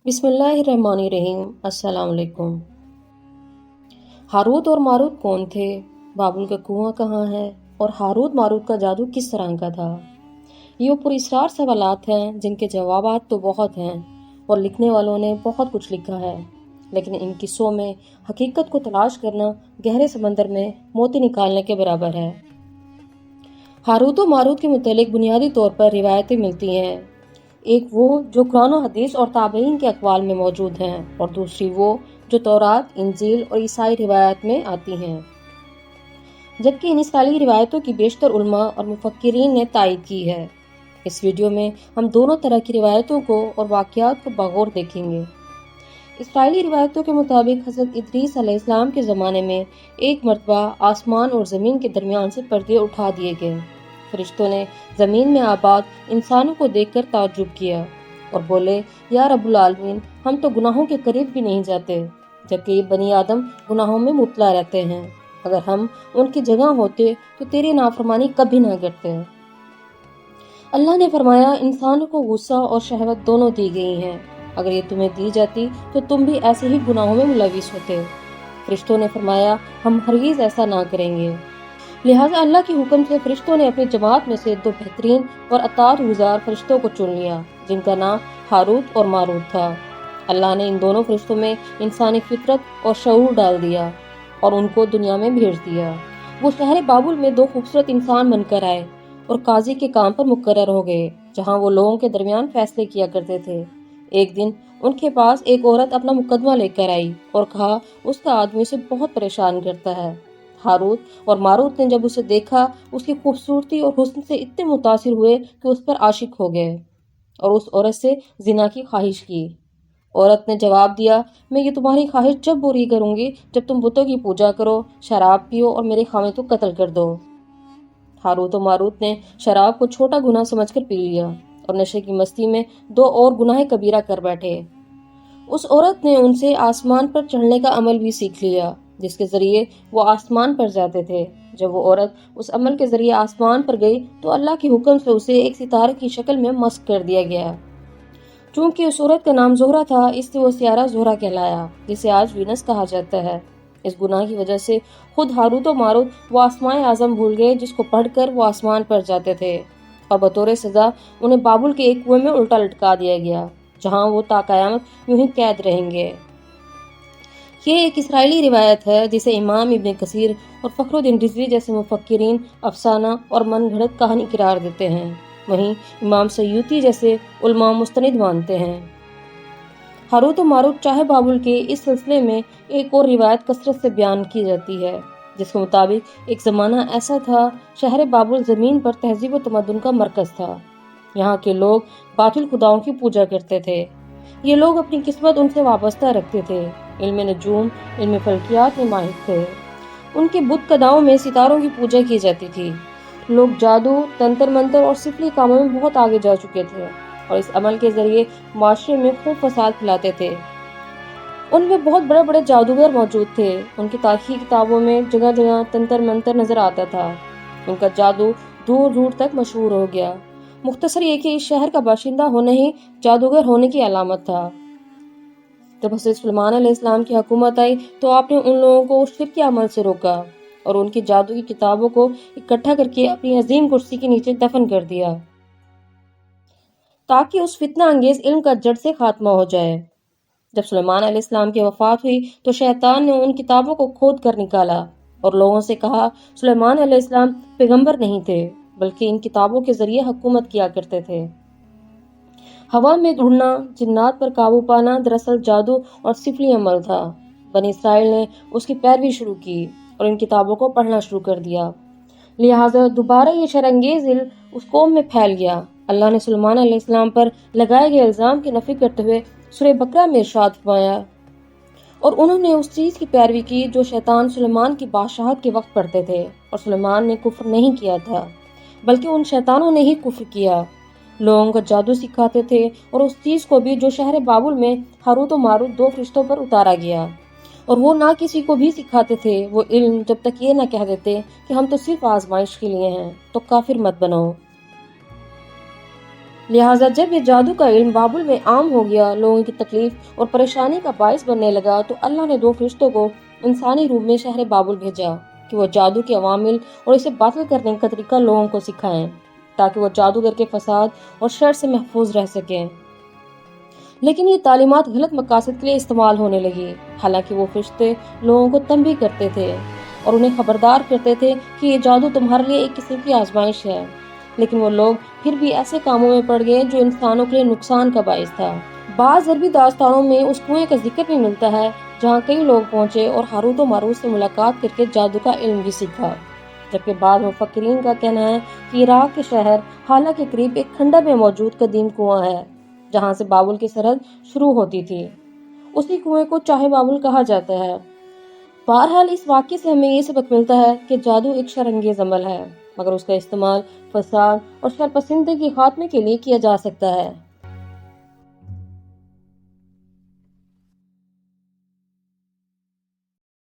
بسم اللہ الرحمن الرحیم۔ السلام علیکم۔ ہاروت اور ماروت کون تھے؟ بابل کا کنواں کہاں ہے؟ اور ہاروت ماروت کا جادو کس طرح کا تھا؟ یہ وہ پراسرار سوالات ہیں جن کے جوابات تو بہت ہیں اور لکھنے والوں نے بہت کچھ لکھا ہے، لیکن ان قصوں میں حقیقت کو تلاش کرنا گہرے سمندر میں موتی نکالنے کے برابر ہے۔ ہاروت و ماروت کے متعلق بنیادی طور پر روایتیں ملتی ہیں، ایک وہ جو قرآن و حدیث اور تابعین کے اقوال میں موجود ہیں، اور دوسری وہ جو تورات، انجیل اور عیسائی روایات میں آتی ہیں، جبکہ ان اسرائیلی روایتوں کی بیشتر علماء اور مفکرین نے تائید کی ہے۔ اس ویڈیو میں ہم دونوں طرح کی روایتوں کو اور واقعات کو بغور دیکھیں گے۔ اسرائیلی روایتوں کے مطابق حضرت ادریس علیہ السلام کے زمانے میں ایک مرتبہ آسمان اور زمین کے درمیان سے پردے اٹھا دیے گئے۔ فرشتوں نے زمین میں آباد انسانوں کو دیکھ کر تعجب کیا اور بولے، یا رب العالمین، ہم تو گناہوں کے قریب بھی نہیں جاتے، جبکہ یہ بنی آدم گناہوں میں مبتلا رہتے ہیں۔ اگر ہم ان کی جگہ ہوتے تو تیری نافرمانی کبھی نہ کرتے۔ اللہ نے فرمایا، انسانوں کو غصہ اور شہوت دونوں دی گئی ہیں، اگر یہ تمہیں دی جاتی تو تم بھی ایسے ہی گناہوں میں ملوث ہوتے۔ فرشتوں نے فرمایا، ہم ہرگز ایسا نہ کریں گے۔ لہٰذا اللہ کے حکم سے فرشتوں نے اپنی جماعت میں سے دو بہترین اور اطاعت گزار فرشتوں کو چن لیا، جن کا نام ہاروت اور ماروت تھا۔ اللہ نے ان دونوں فرشتوں میں انسانی فطرت اور شعور ڈال دیا اور ان کو دنیا میں بھیج دیا۔ وہ شہر بابل میں دو خوبصورت انسان بن کر آئے اور قاضی کے کام پر مقرر ہو گئے، جہاں وہ لوگوں کے درمیان فیصلے کیا کرتے تھے۔ ایک دن ان کے پاس ایک عورت اپنا مقدمہ لے کر آئی اور کہا، اس کا آدمی اسے بہت پریشان کرتا ہے۔ ہاروت اور ماروت نے جب اسے دیکھا، اس کی خوبصورتی اور حسن سے اتنے متاثر ہوئے کہ اس پر عاشق ہو گئے اور اس عورت سے زنا کی خواہش کی۔ عورت نے جواب دیا، میں یہ تمہاری خواہش جب پوری کروں گی جب تم بتوں کی پوجا کرو، شراب پیو اور میرے خامد کو قتل کر دو۔ ہاروت و ماروت نے شراب کو چھوٹا گناہ سمجھ کر پی لیا اور نشے کی مستی میں دو اور گناہ کبیرہ کر بیٹھے۔ اس عورت نے ان سے آسمان پر چڑھنے کا عمل بھی سیکھ لیا، جس کے ذریعے وہ آسمان پر جاتے تھے۔ جب وہ عورت اس عمل کے ذریعے آسمان پر گئی تو اللہ کے حکم سے اسے ایک ستارے کی شکل میں مسخ کر دیا گیا۔ چونکہ اس عورت کا نام زہرہ تھا، اس سے وہ سیارہ زہرہ کہلایا، جسے آج وینس کہا جاتا ہے۔ اس گناہ کی وجہ سے خود ہاروت و ماروت وہ آسمائے اعظم بھول گئے جس کو پڑھ کر وہ آسمان پر جاتے تھے، اور بطور سزا انہیں بابل کے ایک کنویں میں الٹا لٹکا دیا گیا، جہاں وہ تا قیامت یوں ہی قید رہیں گے۔ یہ ایک اسرائیلی روایت ہے جسے امام ابن کثیر اور فخر الدین رضوی جیسے مفکرین افسانہ اور من گھڑت کہانی قرار دیتے ہیں، وہیں امام سیوطی جیسے علماء مستند مانتے ہیں۔ ہاروت و ماروت چاہے بابل کے اس سلسلے میں ایک اور روایت کثرت سے بیان کی جاتی ہے، جس کے مطابق ایک زمانہ ایسا تھا، شہر بابل زمین پر تہذیب و تمدن کا مرکز تھا۔ یہاں کے لوگ باطل خداؤں کی پوجا کرتے تھے۔ یہ لوگ اپنی قسمت ان سے وابستہ رکھتے تھے، علم نجوم، علم فلکیات میں ماہر تھے۔ ان کے بت قداؤں میں ستاروں کی پوجا کی جاتی تھی۔ لوگ جادو، تنتر منتر اور سفلی کاموں میں بہت آگے جا چکے تھے اور اس عمل کے ذریعے معاشرے میں خوب فساد پھیلاتے تھے۔ ان میں بہت بڑے بڑے جادوگر موجود تھے۔ ان کی تاریخی کتابوں میں جگہ جگہ تنتر منتر نظر آتا تھا۔ ان کا جادو دور دور تک مشہور ہو گیا۔ مختصر یہ کہ اس شہر کا باشندہ ہونا ہی جادوگر ہونے کی علامت تھا۔ جب حضرت سلیمان علیہ السلام کی حکومت آئی تو آپ نے ان لوگوں کو شرک کے عمل سے روکا اور ان کی جادو کی کتابوں کو اکٹھا کر کے اپنی عظیم کرسی کے نیچے دفن کر دیا، تاکہ اس فتنہ انگیز علم کا جڑ سے خاتمہ ہو جائے۔ جب سلیمان علیہ السلام کی وفات ہوئی تو شیطان نے ان کتابوں کو کھود کر نکالا اور لوگوں سے کہا، سلیمان علیہ السلام پیغمبر نہیں تھے بلکہ ان کتابوں کے ذریعے حکومت کیا کرتے تھے۔ ہوا میں اڑنا، جنات پر قابو پانا دراصل جادو اور سفلی عمل تھا۔ بنی اسرائیل نے اس کی پیروی شروع کی اور ان کتابوں کو پڑھنا شروع کر دیا، لہٰذا دوبارہ یہ شرانگیز علم اس قوم میں پھیل گیا۔ اللہ نے سلیمان علیہ السلام پر لگائے گئے الزام کی نفی کرتے ہوئے سورہ بقرہ میں ارشاد فرمایا، اور انہوں نے اس چیز کی پیروی کی جو شیطان سلیمان کی بادشاہت کے وقت پڑھتے تھے، اور سلیمان نے کفر نہیں کیا تھا بلکہ ان شیطانوں نے ہی کفر کیا۔ لوگوں کو جادو سکھاتے تھے اور اس چیز کو بھی جو شہر بابل میں ہاروت و ماروت دو فرشتوں پر اتارا گیا، اور وہ نہ کسی کو بھی سکھاتے تھے وہ علم جب تک یہ نہ کہہ دیتے کہ ہم تو صرف آزمائش کے لیے ہیں، تو کافر مت بنو۔ لہٰذا جب یہ جادو کا علم بابل میں عام ہو گیا، لوگوں کی تکلیف اور پریشانی کا باعث بننے لگا، تو اللہ نے 2 فرشتوں کو انسانی روپ میں شہر بابل بھیجا کہ وہ جادو کے عوامل اور اسے باطل کرنے کا طریقہ لوگوں کو سکھائیں، تاکہ وہ جادوگر کے فساد اور شر سے محفوظ رہ سکیں۔ لیکن یہ تعلیمات غلط مقاصد کے لیے استعمال ہونے لگی، حالانکہ وہ فرشتے لوگوں کو تنبیہ کرتے تھے اور انہیں خبردار کرتے تھے کہ یہ جادو تمہارے لیے ایک قسم کی آزمائش ہے، لیکن وہ لوگ پھر بھی ایسے کاموں میں پڑ گئے جو انسانوں کے لیے نقصان کا باعث تھا۔ بعض عربی داستانوں میں اس کنویں کا ذکر بھی ملتا ہے جہاں کئی لوگ پہنچے اور ہاروت و ماروت سے ملاقات کر کے جادو کا علم بھی سیکھا، جبکہ بعض مفکرین کا کہنا ہے کہ عراق کے شہر حالہ کے قریب ایک کھنڈر میں موجود قدیم کنواں ہے جہاں سے بابل کی سرحد شروع ہوتی تھی۔ اسی کنویں کو چاہے بابل کہا جاتا ہے۔ بہرحال اس واقعے سے ہمیں یہ سبق ملتا ہے کہ جادو ایک شر انگیز عمل ہے، مگر اس کا استعمال فساد اور شر پسندی کے خاتمے کے لیے کیا جا سکتا ہے۔